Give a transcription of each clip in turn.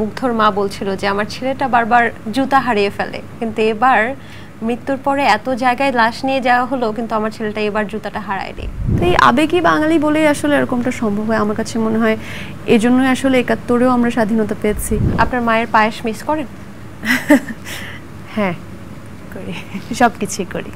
মুগ্ধর মা বলছিল যে আমার ছেলেটা বারবার জুতা হারিয়ে ফেলে, কিন্তু এবার মৃত্যুর পরে এত জায়গায় লাশ নিয়ে যাওয়া হলো, কিন্তু আমার ছেলেটা এবার জুতাটা হারায়নি। তো এই আবেগী বাঙালি বলেই আসলে এরকমটা সম্ভব হয় আমার কাছে মনে হয়। এজন্যই আসলে ৭১-এও আমরা স্বাধীনতা পেয়েছি। আপনার মায়ের পায়েস মিস করেন? হ্যাঁ করি, সব কিছুই করি।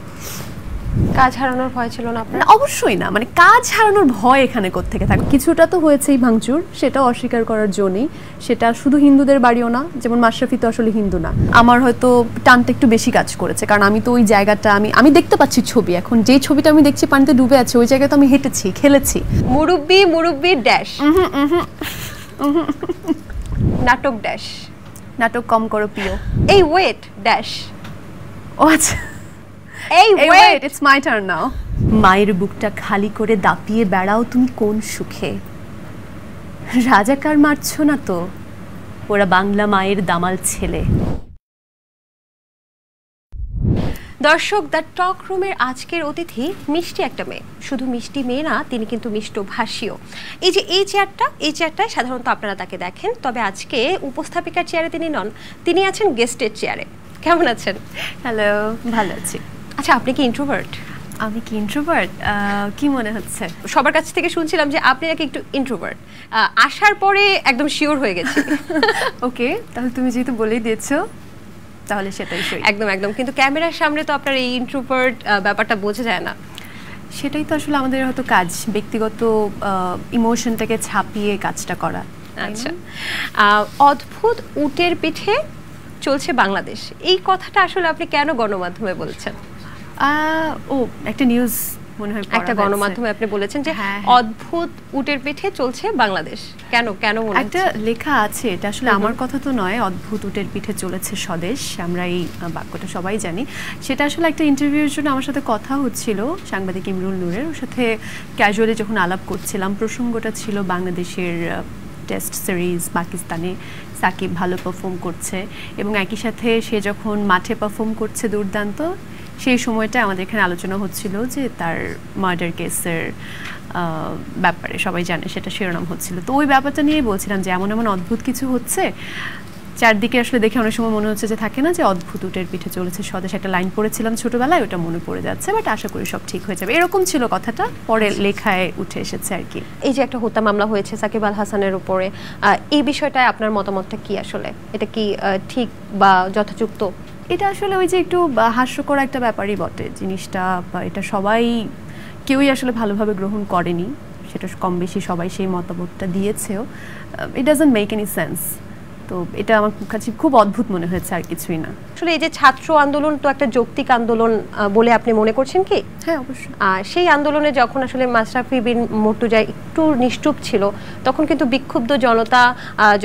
কাজ হারানোর ভয় ছিল না আপনার? অবশ্যই না, মানে কাজ হারানোর ভয় এখানে কোত্থেকে থাকে? কিছুটা তো হয়েছেই ভাঙচুর, সেটা অস্বীকার করার জন্যই। সেটা শুধু হিন্দুদের বাড়িও না, যেমন মাশরাফি তো আসলে হিন্দু না। আমার হয়তো টানটা একটু বেশি কাজ করেছে, কারণ আমি তো ওই জায়গাটা আমি দেখতে পাচ্ছি ছবি। এখন যে ছবিটা আমি দেখছি পানিতে ডুবে আছে, ওই জায়গায় তো আমি হেঁটেছি, খেলেছি। মুরব্বি ড্যাশ, নাটক ড্যাশ, নাটক কম করো প্রিয়, এই ওয়েট ড্যাশ। ও আচ্ছা, এই wait, it's my turn now. মায়ের বুকটা খালি করে দাপিয়ে বেড়াও তুমি কোন সুখে, রাজাকার মারছো না তো, ওরা বাংলা মায়ের দামাল ছেলে। দর্শক, দ্য টক রুমের আজকের অতিথি মিষ্টি একটা মেয়ে। শুধু মিষ্টি মেয়ে না, তিনি কিন্তু মিষ্টভাষীও। এই যে এই চেয়ারটায় সাধারণত আপনারা তাকে দেখেন, তবে আজকে উপস্থাপিকার চেয়ারে তিনি নন, তিনি আছেন গেস্টের চেয়ারে। কেমন আছেন? হ্যালো, ভালো আছি। আচ্ছা, আপনি কি ইন্ট্রোভার্ট? আমি কি ইন্ট্রোভার্ট? কি মনে হচ্ছে? সবার কাছ থেকে শুনছিলাম যে আপনি নাকি একটু ইন্ট্রোভার্ট, আসার পরে একদম শিওর হয়ে গেছে। ওকে, তাহলে তুমি যেহেতু বলেই দিয়েছো তাহলে সেটাই সই। একদম, কিন্তু ক্যামেরার সামনে তো আপনার এই ইন্ট্রোভার্ট ব্যাপারটা বোঝা যায় না। সেটাই তো আসলে আমাদের হয়তো কাজ, ব্যক্তিগত ইমোশনটাকে ছাপিয়ে কাজটা করা। আচ্ছা, অদ্ভুত উটের পিঠে চলছে বাংলাদেশ, এই কথাটা আসলে আপনি কেন গণমাধ্যমে বলছেন? ও একটা নিউজ মনে হয়, একটা গণমাধ্যমে আপনি বলেছেন যে অদ্ভুত উটের পিঠে চলছে বাংলাদেশ। কেন মনে একটা লেখা আছে, এটা আসলে আমার কথা তো নয়। অদ্ভুত উটের পিঠে চলেছে স্বদেশ, আমরা এই বাক্যটা সবাই জানি। সেটা আসলে একটা ইন্টারভিউর জন্য আমার সাথে কথা হচ্ছিল সাংবাদিক ইমরুল নূরের, ওর সাথে ক্যাজুয়ালি যখন আলাপ করছিলাম, প্রসঙ্গটা ছিল বাংলাদেশের টেস্ট সিরিজ, পাকিস্তানে সাকিব ভালো পারফর্ম করছে এবং একই সাথে সে যখন মাঠে পারফর্ম করছে দুর্দান্ত, সেই সময়টা আমাদের এখানে আলোচনা হচ্ছিল যে তার মার্ডার কেসের ব্যাপারে, সবাই জানে সেটা শিরোনাম হচ্ছিল। তো ওই ব্যাপারটা নিয়েই বলছিলাম যে এমন অদ্ভুত কিছু হচ্ছে চারদিকে, আসলে দেখে অনেক সময় মনে হচ্ছে যে থাকে না যে অদ্ভুত উটের পিঠে চলেছে স্বদেশ, একটা লাইন পড়েছিলাম ছোটবেলায়, ওটা মনে পড়ে যাচ্ছে, বাট আশা করি সব ঠিক হয়ে যাবে, এরকম ছিল কথাটা, পরে লেখায় উঠে এসেছে আর কি। এই যে একটা হত্যা মামলা হয়েছে সাকিব আল হাসানের উপরে, এই বিষয়টায় আপনার মতামতটা কি? আসলে এটা কি ঠিক বা যথাযুক্ত? এটা আসলে ওই যে একটু হাস্যকর একটা ব্যাপারই বটে জিনিসটা, বা এটা কেউই আসলে ভালোভাবে গ্রহণ করেনি, সেটা কম বেশি সবাই সেই মতামতটা দিয়েছেও। It doesn't make any sense. তো এটা আমার কাছে খুব অদ্ভুত মনে হয়েছে, আর কিছুই না। আসলে এই যে ছাত্র আন্দোলন তো একটা যৌক্তিক আন্দোলন বলে আপনি মনে করছেন কি? হ্যাঁ, অবশ্যই। সেই আন্দোলনে যখন আসলে মাশরাফি বিন মুর্তজা একটু নিশ্চুপ ছিল, তখন কিন্তু বিক্ষুব্ধ জনতা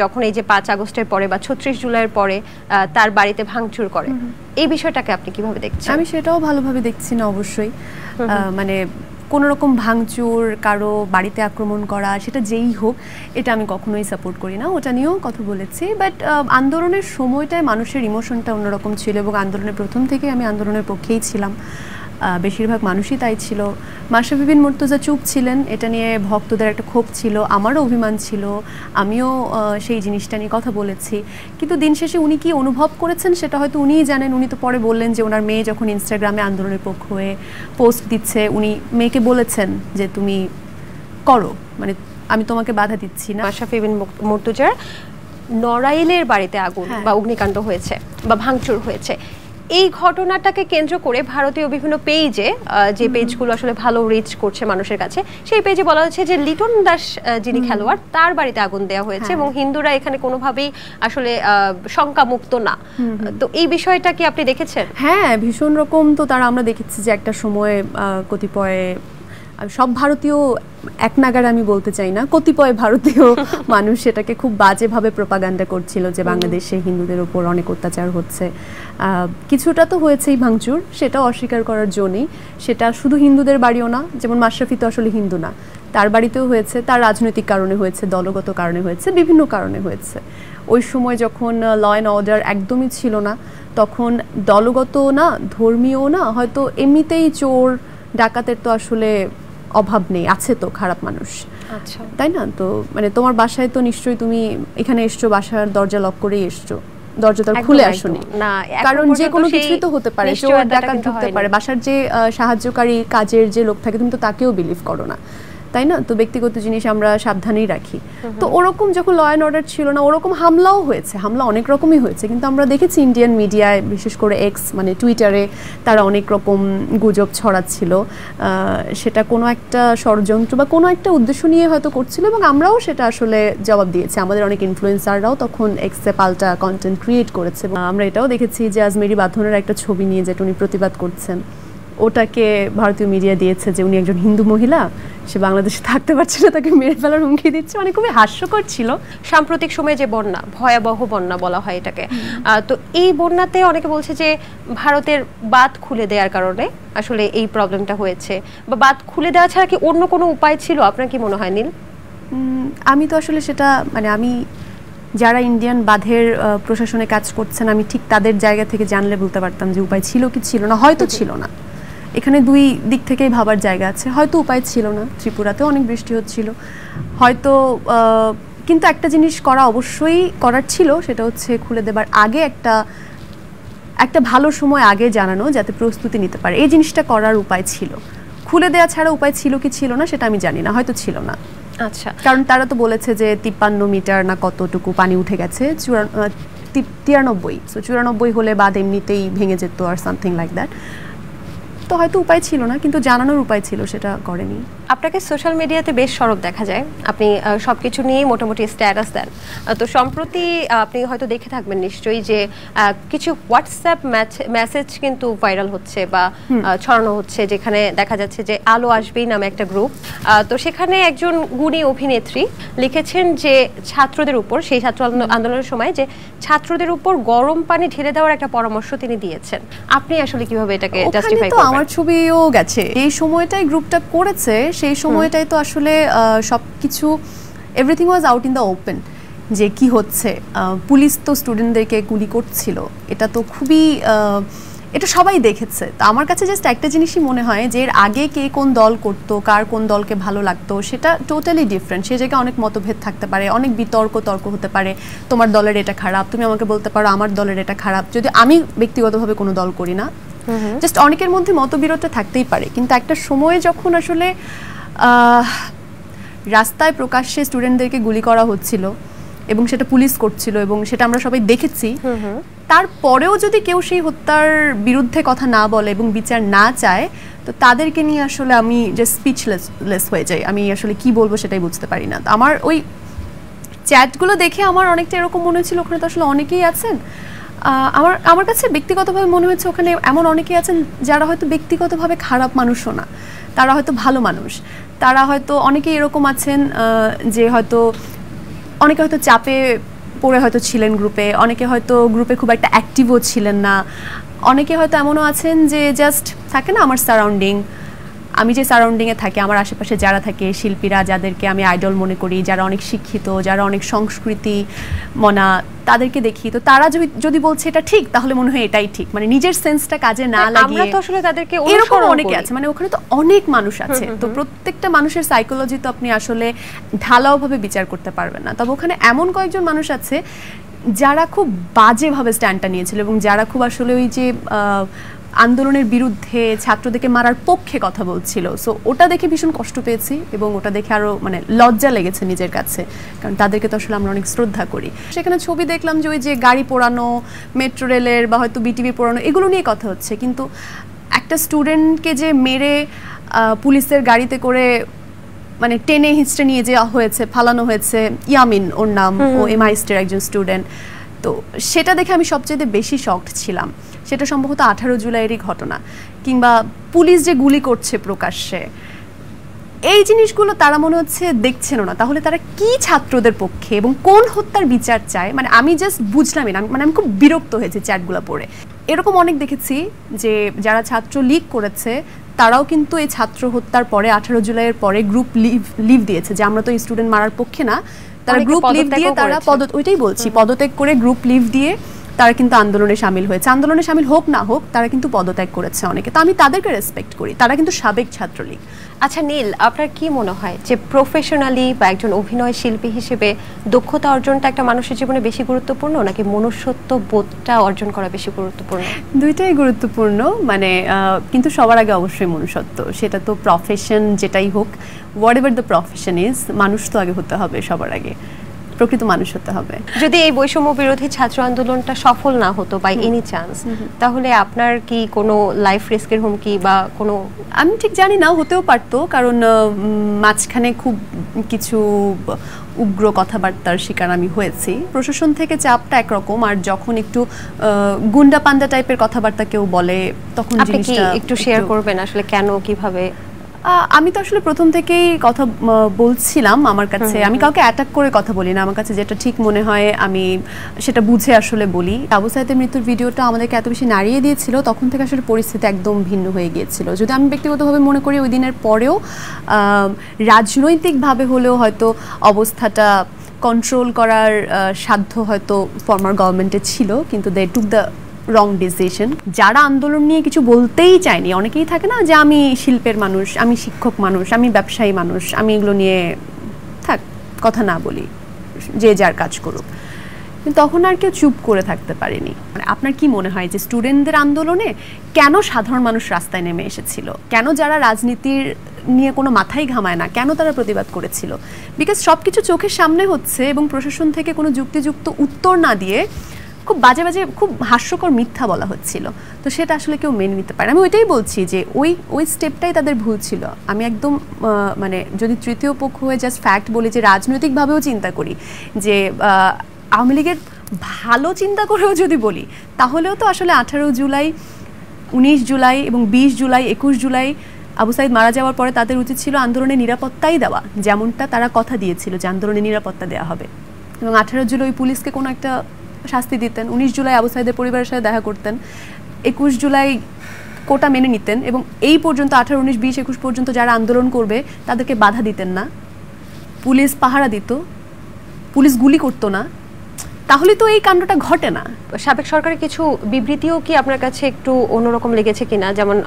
যখন এই যে ৫ আগস্টের পরে বা ৩৬ জুলাইয়ের পরে তার বাড়িতে ভাঙচুর করে, এই বিষয়টাকে আপনি কিভাবে দেখছেন? আমি সেটাও ভালোভাবে দেখছি না অবশ্যই। মানে কোনো রকম ভাঙচুর, কারো বাড়িতে আক্রমণ করা, সেটা যেই হোক, এটা আমি কখনোই সাপোর্ট করি না, ওটা নিয়েও কথা বলেছি। বাট আন্দোলনের সময়টায় মানুষের ইমোশনটা অন্যরকম ছিল এবং আন্দোলনের প্রথম থেকে আমি আন্দোলনের পক্ষেই ছিলাম, বেশিরভাগ মানুষই তাই ছিল। মাশরাফি বিন মুর্তজা চুপ ছিলেন, এটা নিয়ে ভক্তদের একটা ক্ষোভ ছিল, আমারও অভিমান ছিল, আমিও সেই জিনিসটা নিয়ে কথা বলেছি। কিন্তু দিন শেষে উনি কি অনুভব করেছেন সেটা হয়তো উনিই জানেন। উনি তো পরে বললেন যে ওনার মেয়ে যখন ইনস্টাগ্রামে আন্দোলনের পক্ষ হয়ে পোস্ট দিচ্ছে, উনি মেয়েকে বলেছেন যে তুমি করো, মানে আমি তোমাকে বাধা দিচ্ছি না। মাশরাফি বিন মুর্তজার নড়াইলের বাড়িতে আগুন বা অগ্নিকাণ্ড হয়েছে বা ভাঙচুর হয়েছে, এই ঘটনাটাকে কেন্দ্র করে ভারতীয় বিভিন্ন পেজে, যে পেজগুলো আসলে ভালো রিচ করছে মানুষের কাছে, সেই পেজে বলা হচ্ছে যে লিটন দাস যিনি খেলোয়াড়, তার বাড়িতে আগুন দেওয়া হয়েছে এবং হিন্দুরা এখানে কোনোভাবেই আসলে শঙ্কামুক্ত না। তো এই বিষয়টা কি আপনি দেখেছেন? হ্যাঁ, ভীষণ রকম। তো আমরা দেখেছি যে একটা সময় কতিপয়, সব ভারতীয় এক নাগারে আমি বলতে চাই না, কতিপয় ভারতীয় মানুষ সেটাকে খুব বাজেভাবে প্রোপাগান্ডা করছিল যে বাংলাদেশে হিন্দুদের ওপর অনেক অত্যাচার হচ্ছে। কিছুটা তো হয়েছেই ভাঙচুর, সেটাও অস্বীকার করার জন্যই। সেটা শুধু হিন্দুদের বাড়িও না, যেমন মাশরাফি তো আসলে হিন্দু না, তার বাড়িতেও হয়েছে, তার রাজনৈতিক কারণে হয়েছে, দলগত কারণে হয়েছে, বিভিন্ন কারণে হয়েছে। ওই সময় যখন ল অ্যান্ড অর্ডার একদমই ছিল না, তখন দলগত না, ধর্মীয় না, হয়তো এমনিতেই চোর ডাকাতের তো আসলে অভাব নেই, আছে তো খারাপ মানুষ, আচ্ছা তাই না? তো মানে তোমার বাসায় তো নিশ্চয়ই তুমি এখানে এসছো, বাসার দরজা লক করেই এসছো, দরজা তো খুলে আসোনি, কারণ যে কোনো কিছুই তো হতে পারে, চোর ডাকাত ঢুকতে পারে। বাসার যে সাহায্যকারী কাজের যে লোক থাকে তুমি তো তাকেও বিলিভ করো না, তাই না? তো ব্যক্তিগত জিনিস আমরা সাবধানেই রাখি। তো ওরকম যখন ল অ্যান্ড অর্ডার ছিল না, ওরকম হামলাও হয়েছে, হামলা অনেক রকমই হয়েছে, কিন্তু আমরা দেখেছি ইন্ডিয়ান মিডিয়ায়, বিশেষ করে এক্স মানে টুইটারে তারা অনেক রকম গুজব ছড়াচ্ছিল, সেটা কোনো একটা ষড়যন্ত্র বা কোনো একটা উদ্দেশ্য নিয়ে হয়তো করছিল, এবং আমরাও সেটা আসলে জবাব দিয়েছি। আমাদের অনেক ইনফ্লুয়েন্সাররাও তখন এক্সে পাল্টা কন্টেন্ট ক্রিয়েট করেছে। আমরা এটাও দেখেছি যে আজমেরি বাঁধনের একটা ছবি নিয়ে যেটা উনি প্রতিবাদ করছেন, ওটাকে ভারতীয় মিডিয়া দিয়েছে যে উনি একজন হিন্দু মহিলা, সে বাংলাদেশে থাকতে পারছে না, তাকে মেরে ফেলার হুমকি দিচ্ছে, মানে খুবই হাস্যকর ছিল। সাম্প্রতিক সময়ে যে বন্যা, ভয়াবহ বন্যা বলা হয় এটাকে, তো এই বন্যাতে অনেকে বলছে যে ভারতের বাঁধ খুলে দেওয়ার কারণে আসলে এই প্রবলেমটা হয়েছে, বা বাঁধ খুলে দেওয়া ছাড়া কি অন্য কোনো উপায় ছিল? আপনার কি মনে হয় নীল? আমি তো আসলে সেটা মানে আমি যারা ইন্ডিয়ান বাঁধের প্রশাসনে কাজ করছেন, আমি ঠিক তাদের জায়গা থেকে জানলে বলতে পারতাম যে উপায় ছিল কি ছিল না। হয়তো ছিল না, এখানে দুই দিক থেকেই ভাবার জায়গা আছে। হয়তো উপায় ছিল না, ত্রিপুরাতেও অনেক বৃষ্টি হচ্ছিল হয়তো, কিন্তু একটা জিনিস করা অবশ্যই করার ছিল, সেটা হচ্ছে খুলে দেবার আগে একটা ভালো সময় আগে জানানো, যাতে প্রস্তুতি নিতে পারে। এই জিনিসটা করার উপায় ছিল। খুলে দেওয়া ছাড়া উপায় ছিল কি ছিল না সেটা আমি জানি না, হয়তো ছিল না। আচ্ছা, কারণ তারা তো বলেছে যে 53 মিটার না কতটুকু পানি উঠে গেছে, 93, সো 94 হলে বাঁধ এমনিতেই ভেঙে যেত আর সামথিং লাইক দ্যাট। তো হয়তো উপায় ছিল না, কিন্তু জানানোর উপায় ছিল, সেটা করেনি। আপনাকে সোশ্যাল মিডিয়াতে বেশ সরব দেখা যায়, আপনি সবকিছু নিয়েই মোটামুটি স্ট্যাটাস দেন। তো সম্প্রতি আপনি হয়তো দেখে থাকবেন নিশ্চয়ই যে কিছু হোয়াটসঅ্যাপ মেসেজ কিন্তু ভাইরাল হচ্ছে বা ছড়ানো হচ্ছে, যেখানে দেখা যাচ্ছে যে আলো আসবেই নামে একটা গ্রুপ। তো সেখানে একজন গুণী অভিনেত্রী লিখেছেন যে ছাত্রদের উপর, সেই ছাত্র আন্দোলনের সময় যে ছাত্রদের উপর গরম পানি ঢেলে দেওয়ার একটা পরামর্শ তিনি দিয়েছেন। আপনি আসলে কিভাবে এটাকে জাস্টিফাই করবেন? আমার ছবিও গেছে, এই সময়টাই গ্রুপটা করেছে, সেই সময়টাই তো আসলে সবকিছু everything was out in the open, যে কি হচ্ছে। পুলিশ তো স্টুডেন্টদেরকে গুলি করছিল, এটা তো খুবই, এটা সবাই দেখেছে। তো আমার কাছে জাস্ট একটা জিনিসই মনে হয় যে এর আগে কে কোন দল করতো, কার কোন দলকে ভালো লাগতো, সেটা টোটালি ডিফারেন্ট। সে জায়গায় অনেক মতভেদ থাকতে পারে, অনেক তর্ক হতে পারে, তোমার দলের এটা খারাপ, তুমি আমাকে বলতে পারো আমার দলের এটা খারাপ, যদি আমি ব্যক্তিগতভাবে কোনো দল করি না, জাস্ট অনেকের মধ্যে মতবিরোধটা থাকতেই পারে। কিন্তু একটা সময়ে যখন আসলে রাস্তায় প্রকাশ্যে স্টুডেন্টদেরকে গুলি করা হচ্ছিল এবং সেটা পুলিশ করছিল এবং সেটা আমরা সবাই দেখেছি, তারপরেও যদি কেউ সেই হত্যার বিরুদ্ধে কথা না বলে এবং বিচার না চায়, তো তাদেরকে নিয়ে আসলে আমি যে স্পিচলেস হয়ে যাই। আমি আসলে কি বলবো সেটাই বুঝতে পারি না। আমার ওই চ্যাটগুলো দেখে আমার অনেকটা এরকম মনে হচ্ছিল ওখানে তো আসলে অনেকেই আছেন, আমার কাছে ব্যক্তিগতভাবে মনে হচ্ছে ওখানে এমন অনেকেই আছেন যারা হয়তো ব্যক্তিগতভাবে খারাপ মানুষও না, তারা হয়তো ভালো মানুষ। তারা হয়তো অনেকেই এরকম আছেন যে হয়তো অনেকে হয়তো চাপে পড়ে হয়তো ছিলেন গ্রুপে, অনেকে হয়তো গ্রুপে খুব একটা অ্যাক্টিভও ছিলেন না, অনেকে হয়তো এমনও আছেন যে জাস্ট থাকে না আমার সারাউন্ডিং, আমি যে সারাউন্ডিংয়ে থাকি, আমার আশেপাশে যারা থাকে, শিল্পীরা যাদেরকে আমি আইডল মনে করি, যারা অনেক শিক্ষিত, যারা অনেক সংস্কৃতি মনা, তাদেরকে দেখি, তো তারা যদি বলছে এটা ঠিক, তাহলে মনে হয় এটাই ঠিক, মানে নিজের সেন্সটা কাজে না লাগিয়ে। আমরা তো আসলে তাদেরকে এরকম অনেকে আছে, মানে ওখানে তো অনেক মানুষ আছে, তো প্রত্যেকটা মানুষের সাইকোলজি তো আপনি আসলে ঢালাওভাবে বিচার করতে পারবেন না। তবে ওখানে এমন কয়েকজন মানুষ আছে যারা খুব বাজেভাবে স্ট্যান্ডটা নিয়েছিল এবং যারা খুব আসলে ওই যে আন্দোলনের বিরুদ্ধে ছাত্রদেরকে মারার পক্ষে কথা বলছিল। সো ওটা দেখে ভীষণ কষ্ট পেয়েছি এবং ওটা দেখে আরও মানে লজ্জা লেগেছে নিজের কাছে, কারণ তাদেরকে তো আসলে আমরা অনেক শ্রদ্ধা করি। সেখানে ছবি দেখলাম যে ওই যে গাড়ি পোড়ানো, মেট্রো রেলের বা হয়তো বিটিভি পোড়ানো, এগুলো নিয়ে কথা হচ্ছে, কিন্তু একটা স্টুডেন্টকে যে মেরে পুলিশের গাড়িতে করে মানে টেনে হিঁচড়ে নিয়ে যাওয়া হয়েছে, ফালানো হয়েছে, ইয়ামিন ওর নাম, ও এমআইএসটির একজন স্টুডেন্ট, তো সেটা দেখে আমি সবচেয়ে বেশি শকড ছিলাম। সেটা সম্ভবত 18 জুলাইয়েরই ঘটনা। কিংবা পুলিশ যে গুলি করছে প্রকাশ্যে, এই জিনিসগুলো তারা মনে হচ্ছে দেখছেনও না। তাহলে তারা কি ছাত্রদের পক্ষে এবং কোন হত্যার বিচার চায়, মানে আমি জাস্ট বুঝলামই না। মানে আমি খুব বিরক্ত হয়েছি চ্যাটগুলো পড়ে। এরকম অনেক দেখেছি যে যারা ছাত্র লীগ করেছে তারাও কিন্তু এই ছাত্র হত্যার পরে 18 জুলাইয়ের পরে গ্রুপ লিভ দিয়েছে যে আমরা তো এই স্টুডেন্ট মারার পক্ষে না। তারা গ্রুপ লিভ দিয়ে তারা ওইটাই বলছি, পদত্যাগ করে গ্রুপ লিভ দিয়ে তারা কিন্তু আন্দোলনে সামিল হয়েছে, আন্দোলনে সামিল হোক না হোক তারা কিন্তু পদত্যাগ করেছে অনেকে, তো আমি তাদেরকে রেসপেক্ট করি, তারা কিন্তু সাবেক ছাত্রলীগ। আচ্ছা নীল, আপনার কি মনে হয় যে প্রফেশনালি বা একজন অভিনয় শিল্পী হিসেবে দক্ষতা অর্জনটা একটা মানুষের জীবনে বেশি গুরুত্বপূর্ণ নাকি মনুষ্যত্ব বোধটা অর্জন করা বেশি গুরুত্বপূর্ণ? দুইটাই গুরুত্বপূর্ণ, মানে কিন্তু সবার আগে অবশ্যই মনুষ্যত্ব, সেটা তো প্রফেশন যেটাই হোক, what ever the profession is, মানুষ তো আগে হতে হবে, সবার আগে প্রকৃত মানুষ হতে হবে। যদি এই বৈষম্য বিরোধী ছাত্র আন্দোলনটা সফল না হতো বাই এনি চান্স, তাহলে আপনার কি কোনো লাইফ রিস্কের হুমকি বা কোনো? আমি ঠিক জানি না, হতেও পারতো, কারণ মাঝখানে খুব কিছু উগ্র কথাবার্তার শিকার আমি হয়েছি। প্রশাসন থেকে চাপটা একরকম, আর যখন একটু গুন্ডা পান্ডা টাইপের কথাবার্তা কেউ বলে তখন জিনিসটা একটু শেয়ার করবেন আসলে কেন কিভাবে? আমি তো আসলে প্রথম থেকেই কথা বলছিলাম, আমার কাছে আমি কাউকে অ্যাটাক করে কথা বলি না, আমার কাছে যেটা ঠিক মনে হয় আমি সেটা বুঝে আসলে বলি। আবু সাইদের মৃত্যুর ভিডিওটা আমাদেরকে এত বেশি নাড়িয়ে দিয়েছিল, তখন থেকে আসলে পরিস্থিতি একদম ভিন্ন হয়ে গিয়েছিল। যদি আমি ব্যক্তিগতভাবে মনে করি ওই দিনের পরেও রাজনৈতিকভাবে হলেও হয়তো অবস্থাটা কন্ট্রোল করার সাধ্য হয়তো ফর্মার গভর্নমেন্টে ছিল, কিন্তু দে টুক দ্য রং ডিসিশন। যারা আন্দোলন নিয়ে কিছু বলতেই চায়নি, অনেকেই থাকে না যে আমি শিল্পের মানুষ, আমি শিক্ষক মানুষ, আমি ব্যবসায়ী মানুষ, আমি এগুলো নিয়ে থাক কথা না বলি, যে যার কাজ করুক, কিন্তু তখন আর কেউ চুপ করে থাকতে পারেনি। মানে আপনার কি মনে হয় যে স্টুডেন্টদের আন্দোলনে কেন সাধারণ মানুষ রাস্তায় নেমে এসেছিল? কেন যারা রাজনীতির নিয়ে কোনো মাথাই ঘামায় না, কেন তারা প্রতিবাদ করেছিল? বিকজ সব কিছু চোখের সামনে হচ্ছে এবং প্রশাসন থেকে কোনো যুক্তিযুক্ত উত্তর না দিয়ে খুব বাজে বাজে, খুব হাস্যকর মিথ্যা বলা হচ্ছিল, তো সেটা আসলে কেউ মেনে নিতে পারে। আমি ওইটাই বলছি যে ওই স্টেপটাই তাদের ভুল ছিল। আমি একদম মানে যদি তৃতীয় পক্ষ হয়ে জাস্ট ফ্যাক্ট বলি, যে রাজনৈতিকভাবেও চিন্তা করি, যে আওয়ামী লীগের ভালো চিন্তা করেও যদি বলি, তাহলেও তো আসলে 18 জুলাই, 19 জুলাই এবং 20 জুলাই, 21 জুলাই আবু সাইদ মারা যাওয়ার পরে তাদের উচিত ছিল আন্দোলনে নিরাপত্তাই দেওয়া, যেমনটা তারা কথা দিয়েছিল যে আন্দোলনে নিরাপত্তা দেওয়া হবে, এবং 18 জুলাই পুলিশকে কোনো একটা শাস্তি দিতেন, 19 জুলাই আবু সাইদের পরিবারের সাথে দেখা করতেন, 21 জুলাই কোটা মেনে নিতেন, এবং এই পর্যন্ত 18, 19, 20, 21 পর্যন্ত যারা আন্দোলন করবে তাদেরকে বাধা দিতেন না, পুলিশ পাহারা দিত, পুলিশ গুলি করতো না, তাহলে তো এই কাণ্ডটা ঘটে না। সাবেক সরকারের কিছু বিবৃতিও কি আপনার কাছে একটু অন্যরকম লেগেছে কিনা? যেমন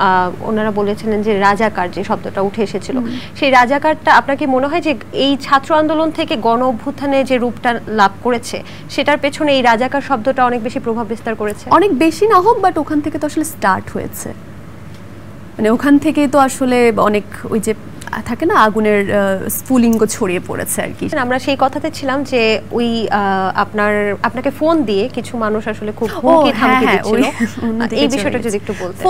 ওনারা বলেছিলেন যে রাজাকার যে শব্দটা উঠে এসেছিল, সেই রাজাকারটা আপনার কি মনে হয় যে এই ছাত্র আন্দোলন থেকে গণ অভ্যুত্থানে যে রূপটা লাভ করেছে সেটার পেছনে এই রাজাকার শব্দটা অনেক বেশি প্রভাব বিস্তার করেছে? অনেক বেশি না হোক, বাট ওখান থেকে তো আসলে স্টার্ট হয়েছে, মানে ওখান থেকেই তো আসলে অনেক ওই যে থাকে না আগুনের স্ফুলিঙ্গ ছড়িয়ে পড়েছে আর কি। আমরা সেই কথাতে ছিলাম যে ওই আপনাকে ফোন দিয়ে কিছু মানুষ আসলে খুব হুমকি ধামকি দিচ্ছিল, এই বিষয়টা যদি একটু বলতেন।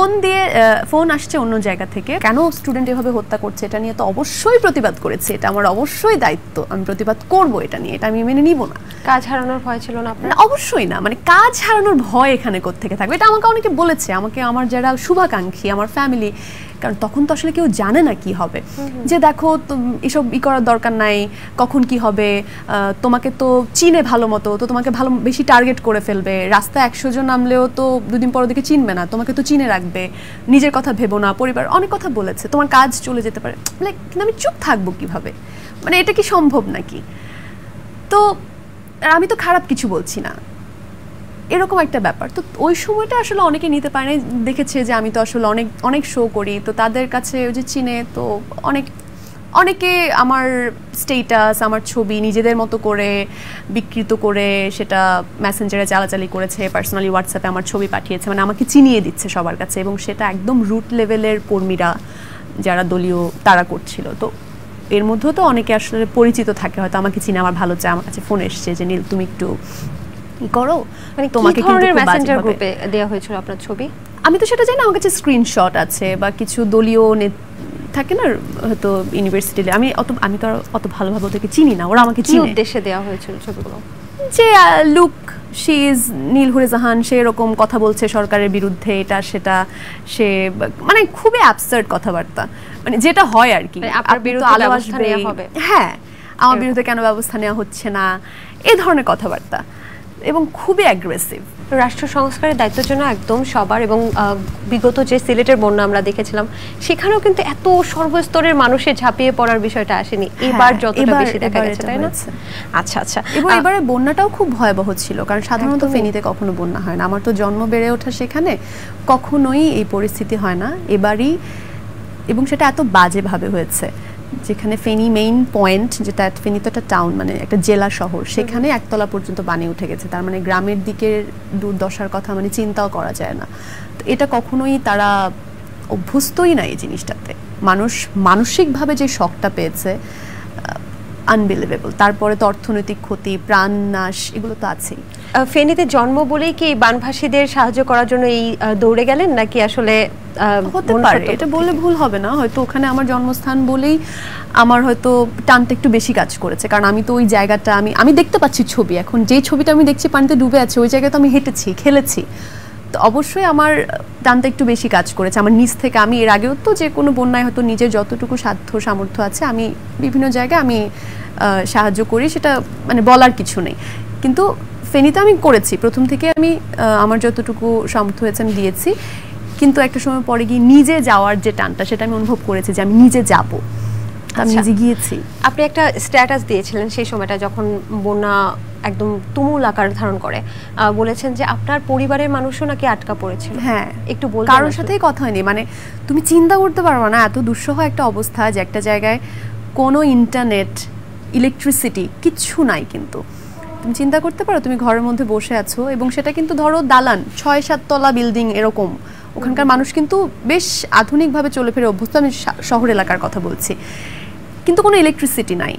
ফোন আসছে অন্য জায়গা থেকে, কেন স্টুডেন্ট এভাবে হত্যা করছে এটা নিয়ে তো অবশ্যই প্রতিবাদ করেছে, এটা আমার অবশ্যই দায়িত্ব, আমি প্রতিবাদ করব এটা নিয়ে, এটা আমি মেনে নিব না। কাজ হারানোর ভয় ছিল না আপনার? অবশ্যই না, মানে কাজ হারানোর ভয় এখানে কোত্থেকে থাকবে? এটা আমাকে অনেকে বলেছে, আমাকে আমার যারা শুভাকাঙ্ক্ষী, আমার ফ্যামিলি, কারণ তখন তো আসলে কেউ জানে না কি হবে, যে দেখো এসব করার দরকার নাই, কখন কি হবে, তোমাকে তো চিনে ভালো মতো, তো তোমাকে ভালো বেশি টার্গেট করে ফেলবে, রাস্তায় 100 জন নামলেও তো দুদিন পর ওদিকে চিনবে না, তোমাকে তো চিনে রাখবে, নিজের কথা ভেবো না, পরিবার, অনেক কথা বলেছে, তোমার কাজ চলে যেতে পারে, লাইক কিন্তু আমি চুপ থাকবো কিভাবে? মানে এটা কি সম্ভব নাকি? তো আমি তো খারাপ কিছু বলছি না, এরকম একটা ব্যাপার। তো ওই সময়টা আসলে অনেকে নিতে পারে না, দেখেছে যে আমি তো আসলে অনেক শো করি, তো তাদের কাছে ওই যে চিনে, তো অনেকে আমার স্টেটাস, আমার ছবি নিজেদের মতো করে বিকৃত করে সেটা মেসেঞ্জারে চালাচালি করেছে, পার্সোনালি হোয়াটসঅ্যাপে আমার ছবি পাঠিয়েছে, মানে আমাকে চিনিয়ে দিচ্ছে সবার কাছে, এবং সেটা একদম রুট লেভেলের কর্মীরা যারা দলীয় তারা করছিল। তো এর মধ্যেও তো অনেকে আসলে পরিচিত থাকে, হয়তো আমাকে চিনে, আমার ভালো চায়, আমার কাছে ফোন এসছে যে নীল তুমি একটু করো, মানে তোমাকে কিন্তু মেসেঞ্জার গ্রুপে দেয়া হয়েছিল আপনার ছবি? আমি তো সেটা জানি না, আমার কাছে স্ক্রিনশট আছে, বা কিছু দলীয় থাকে না হয়তো ইউনিভার্সিটিতে, আমি তো অত ভালোভাবে ওদেরকে চিনি না, ওরা আমাকে চিনে। কি উদ্দেশ্যে দেওয়া হয়েছিল ছবিগুলো? যে লুক শি ইজ নীল হুরে জাহান, সে এরকম কথা বলছে সরকারের বিরুদ্ধে, এটা সেটা, সে মানে খুবই অ্যাবসার্ড কথাবার্তা, মানে যেটা হয় আর কি, আপনার বিরুদ্ধে ব্যবস্থা নেওয়া হবে, হ্যাঁ আমার বিরুদ্ধে কেন ব্যবস্থা নেওয়া হচ্ছে না, এই ধরনের কথাবার্তা, এবং খুবই অ্যাগ্রেসিভ। রাষ্ট্র সংস্কারের দায়িত্বের জন্য একদম সবার, এবং বিগত যে সিলেটের বন্যা আমরা দেখেছিলাম সেখানেও কিন্তু এত সর্বস্তরের মানুষের ঝাঁপিয়ে পড়ার বিষয়টা আসেনি, এবার যতটা বেশি দেখা গেছে, তাই না? আচ্ছা আচ্ছা, এবং এবারে বন্যাটাও খুব ভয়াবহ ছিল, কারণ সাধারণত ফেনীতে কখনো বন্যা হয় না। আমার তো জন্ম বেড়ে ওঠা সেখানে, কখনোই এই পরিস্থিতি হয় না এবারই, এবং সেটা এত বাজেভাবে হয়েছে। যেখানে ফেনী মেইন পয়েন্ট, যেটা ফেনী তো একটা টাউন, মানে একটা জেলা শহর, সেখানে একতলা পর্যন্ত পানি উঠে গেছে। তার মানে গ্রামের দিকের দুর্দশার কথা মানে চিন্তাও করা যায় না। তো এটা কখনোই তারা অভ্যস্তই না এই জিনিসটাতে। মানুষ মানসিকভাবে যে শকটা পেয়েছে আনবিলিভেবল। তারপরে তো অর্থনৈতিক ক্ষতি, প্রাণ নাশ, এগুলো তো আছেই। ফেনীতে জন্ম বলেই কি বানভাসীদের সাহায্য করার জন্য এই দৌড়ে গেলেন, নাকি আসলে হতে পারে, এটা বললে ভুল হবে না, হয়তো ওখানে আমার জন্মস্থান বলেই আমার হয়তো টানটা একটু বেশি কাজ করেছে। কারণ আমি তো ওই জায়গাটা আমি দেখতে পাচ্ছি ছবি, এখন যেই ছবিটা আমি দেখছি পানিতে ডুবে আছে, ওই জায়গায় তো আমি হেঁটেছি, খেলেছি, তো অবশ্যই আমার টানটা একটু বেশি কাজ করেছে আমার নিজ থেকে। আমি এর আগেও তো যে কোনো বন্যায় হয়তো নিজের যতটুকু সাধ্য সামর্থ্য আছে আমি বিভিন্ন জায়গায় আমি সাহায্য করি, সেটা মানে বলার কিছু নেই। কিন্তু ফেনীতে আমি করেছি প্রথম থেকে, আমি আমার যতটুকু সামর্থ্য হয়েছে আমি দিয়েছি। কিন্তু একটা সময় পরে গিয়ে নিজে যাওয়ার যে টানটা, সেটা আমি অনুভব করেছি যে আমি নিজে যাব, আমি নিজে গিয়েছি। আপনি একটা স্ট্যাটাস দিয়েছিলেন সেই সময়টা যখন বন্যা একদম তুমুল আকার ধারণ করে, বলেছেন যে আপনার পরিবারের মানুষও নাকি আটকা পড়েছিল। হ্যাঁ, একটু বলবেন? কারোর সাথেই কথা হয়নি, মানে তুমি চিন্তা করতে পারবে না এত দুঃসহ একটা অবস্থা, যে একটা জায়গায় কোনো ইন্টারনেট, ইলেকট্রিসিটি কিচ্ছু নাই। কিন্তু তুমি চিন্তা করতে পারো, তুমি ঘরের মধ্যে বসে আছো, এবং সেটা কিন্তু ধরো দালান, 6-7 তলা বিল্ডিং এরকম। ওখানকার মানুষ কিন্তু বেশ আধুনিকভাবে চলে ফিরে অভ্যস্ত, আমি শহর এলাকার কথা বলছি। কিন্তু কোনো ইলেকট্রিসিটি নাই,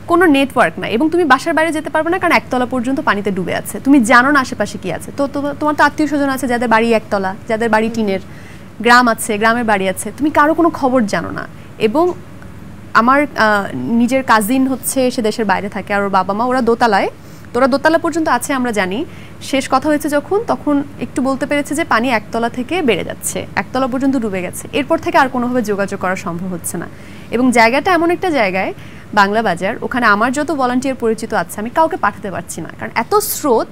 কোনো নেটওয়ার্ক নাই, এবং তুমি বাসার বাইরে যেতে পারবে না, কারণ একতলা পর্যন্ত পানিতে ডুবে আছে। তুমি জানো না আশেপাশে কি আছে। তো তোমার তো আত্মীয় স্বজন আছে যাদের বাড়ি একতলা, যাদের বাড়ি টিনের, গ্রাম আছে, গ্রামের বাড়ি আছে, তুমি কারো কোনো খবর জানো না। এবং আমার নিজের কাজিন হচ্ছে সে দেশের বাইরে থাকে, আর ওর বাবা মা ওরা দোতলায়, তোরা দোতলা পর্যন্ত আছে আমরা জানি। শেষ কথা হয়েছে তখন একটু বলতে পেরেছে যে পানি একতলা থেকে বেড়ে যাচ্ছে, একতলা পর্যন্ত ডুবে গেছে। এরপর থেকে আর কোনোভাবে যোগাযোগ করা সম্ভব হচ্ছে না। এবং জায়গাটা এমন একটা জায়গায়, বাংলা বাজার, ওখানে আমার যত ভলান্টিয়ার পরিচিত আছে আমি কাউকে পাঠাতে পারছি না, কারণ এত স্রোত,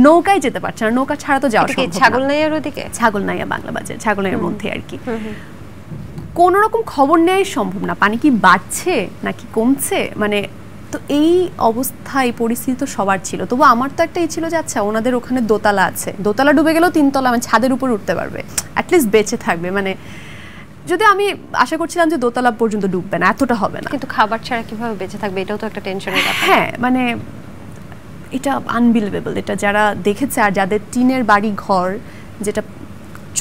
নৌকায় যেতে পারছে না, নৌকা ছাড়া তো যাওয়া সম্ভব না। ছাগলনাইয়ার ওদিকে, ছাগলনাইয়া বাংলা বাজার, ছাগলনাইয়ার মধ্যে আর কি। কোনো রকম খবর নেওয়াই সম্ভব না, পানি কি বাড়ছে নাকি কমছে, মানে তো এই অবস্থা, এই পরিস্থিতি তো সবার ছিল। তবু আমার তো একটা ছিল যে আচ্ছা ওনাদের ওখানে দোতলা আছে, দোতলা ডুবে গেলেও 3 তলা মানে ছাদের উপর উঠতে পারবে, অ্যাটলিস্ট বেঁচে থাকবে। মানে যদি আমি আশা করছিলাম যে দোতলা পর্যন্ত ডুববে না, এতটা হবে না। কিন্তু খাবার ছাড়া কিভাবে বেঁচে থাকবে, এটাও তো একটা টেনশনের ব্যাপার। হ্যাঁ, মানে এটা আনবিলিভেবল। এটা যারা দেখেছে, আর যাদের টিনের বাড়ি ঘর যেটা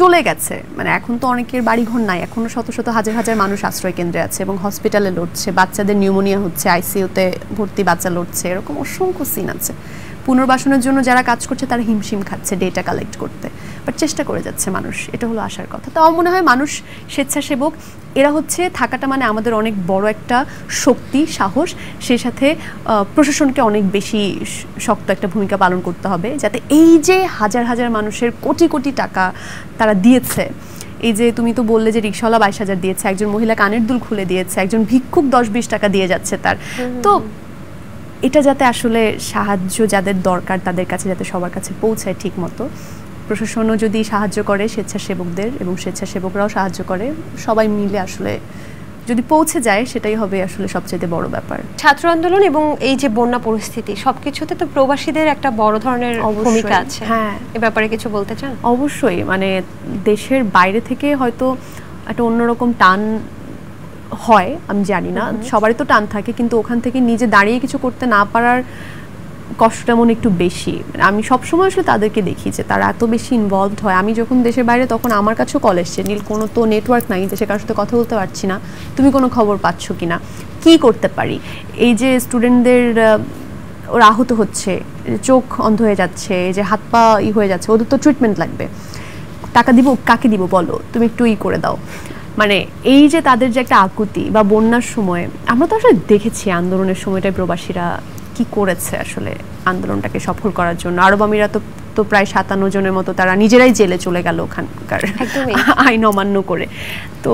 চলে গেছে, মানে এখন তো অনেকের বাড়ি ঘর নাই, এখনো শত শত হাজার হাজার মানুষ আশ্রয় কেন্দ্রে আছে এবং হসপিটালে লড়ছে, বাচ্চাদের নিউমোনিয়া হচ্ছে, আইসিইউতে ভর্তি বাচ্চা লড়ছে, এরকম অসংখ্য সিন আছে। পুনর্বাসনের জন্য যারা কাজ করছে তারা হিমশিম খাচ্ছে ডেটা কালেক্ট করতে, বাট চেষ্টা করে যাচ্ছে মানুষ, এটা হলো আশার কথা। তাও মনে হয় মানুষ, স্বেচ্ছাসেবক, এরা হচ্ছে থাকাটা মানে আমাদের অনেক বড় একটা শক্তি, সাহস। সেই সাথে প্রশাসনকে অনেক বেশি শক্ত একটা ভূমিকা পালন করতে হবে, যাতে এই যে হাজার হাজার মানুষের কোটি কোটি টাকা তারা দিয়েছে, এই যে তুমি তো বললে যে রিক্সাওয়ালা 22,000 দিয়েছে, একজন মহিলা কানের দুল খুলে দিয়েছে, একজন ভিক্ষুক 10-20 টাকা দিয়ে যাচ্ছে তার, তো এটা যাতে আসলে সাহায্য যাদের দরকার তাদের কাছে যাতে সবার কাছে পৌঁছায় ঠিক মতো। প্রশাসনও যদি সাহায্য করে স্বেচ্ছাসেবকদের, এবং স্বেচ্ছাসেবকরাও সাহায্য করে, সবাই মিলে আসলে যদি পৌঁছে যায়, সেটাই হবে আসলে সবচেয়ে বড় ব্যাপার। ছাত্র আন্দোলন এবং এই যে বন্যা পরিস্থিতি, সবকিছুতে তো প্রবাসীদের একটা বড় ধরনের ভূমিকা আছে। হ্যাঁ, এই ব্যাপারে কিছু বলতে চান? অবশ্যই, মানে দেশের বাইরে থেকে হয়তো একটা অন্যরকম টান হয়, আমি জানি না, সবারই তো টান থাকে, কিন্তু ওখান থেকে নিজে দাঁড়িয়ে কিছু করতে না পারার কষ্টটা মনে একটু বেশি। আমি সবসময় আসলে তাদেরকে দেখি যে তারা এত বেশি ইনভলভড হয়। আমি যখন দেশের বাইরে, তখন আমার কাছেও কল এসছে, নীল কোনো তো নেটওয়ার্ক নাই, দেশে কারোর সাথে কথা বলতে পারছি না, তুমি কোনো খবর পাচ্ছ কিনা, কি করতে পারি। এই যে স্টুডেন্টদের ওরা আহত হচ্ছে, চোখ অন্ধ হয়ে যাচ্ছে, যে হাত পা হয়ে যাচ্ছে, ওদের তো ট্রিটমেন্ট লাগবে, টাকা দিব, কাকে দিব বলো, তুমি একটু করে দাও। মানে এই যে তাদের যে একটা আকুতি, বা বন্যার সময় আমরা তো আসলে দেখেছি আন্দোলনের সময়টায় প্রবাসীরা কি করেছে আসলে আন্দোলনটাকে সফল করার জন্য। আরব আমিরাত তো প্রায় 57 জনের মতো তারা নিজেরাই জেলে চলে গেল ওখানকার আইন অমান্য করে। তো